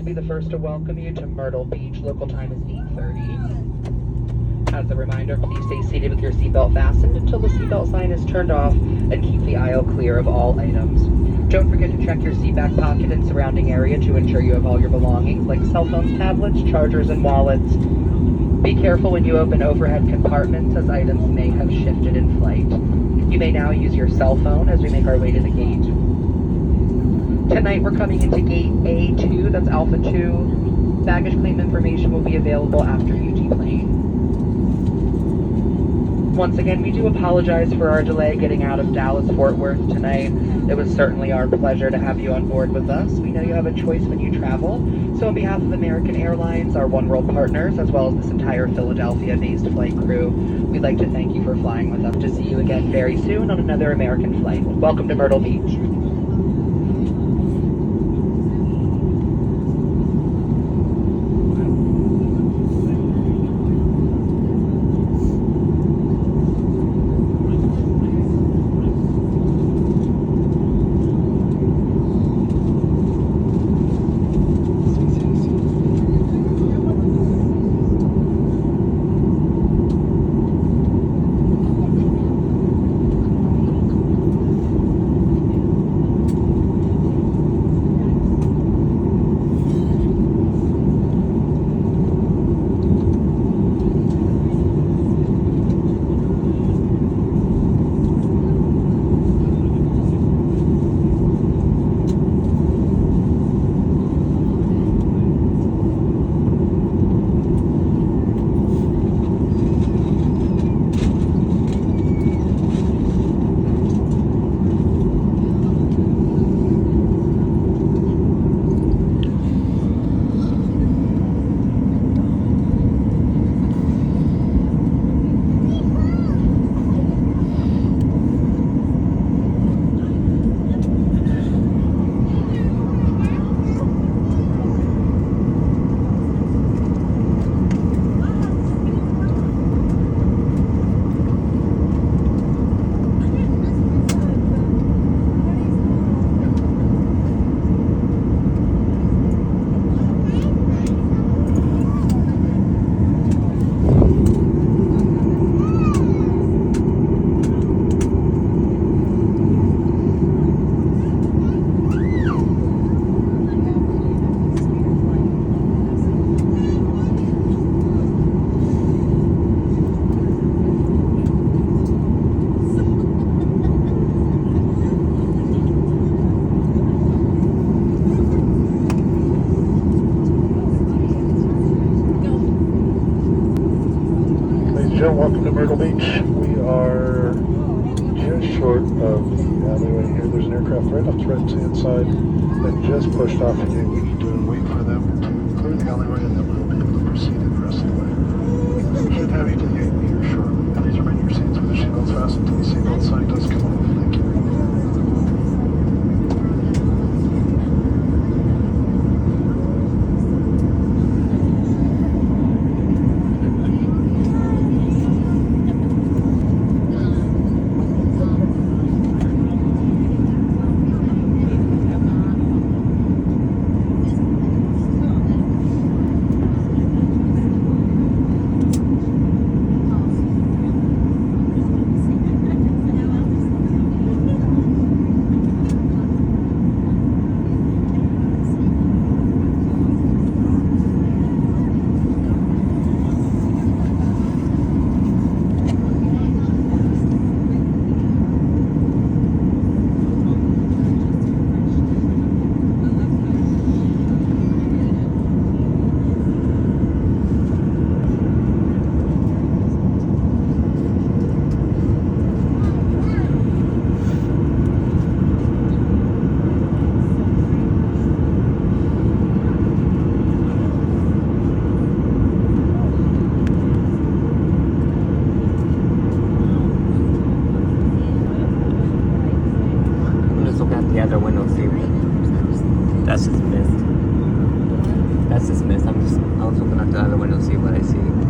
to be the first to welcome you to Myrtle Beach. Local time is 8:30. As a reminder, please stay seated with your seatbelt fastened until the seatbelt sign is turned off and keep the aisle clear of all items. Don't forget to check your seat back pocket and surrounding area to ensure you have all your belongings like cell phones, tablets, chargers, and wallets. Be careful when you open overhead compartments as items may have shifted in flight. You may now use your cell phone as we make our way to the gate. Tonight we're coming into gate A2, that's Alpha 2. Baggage claim information will be available after you deplane. Once again, we do apologize for our delay getting out of Dallas-Fort Worth tonight. It was certainly our pleasure to have you on board with us. We know you have a choice when you travel, so on behalf of American Airlines, our One World partners, as well as this entire Philadelphia-based flight crew, we'd like to thank you for flying with us. To see you again very soon on another American flight. Welcome to Myrtle Beach. Welcome to Myrtle Beach. We are just short of the alleyway here. There's an aircraft right off the right-hand side that just pushed off the gate. We need to wait for them to clear the alleyway and then we'll be able to proceed the rest of the way. We should have you to the gate here shortly. Please remain in your seats with the seatbelts fastened until the seatbelt sign does come off. Thank you. The other window seat. That's just mist. That's just mist. I was looking at the other window, see what I see.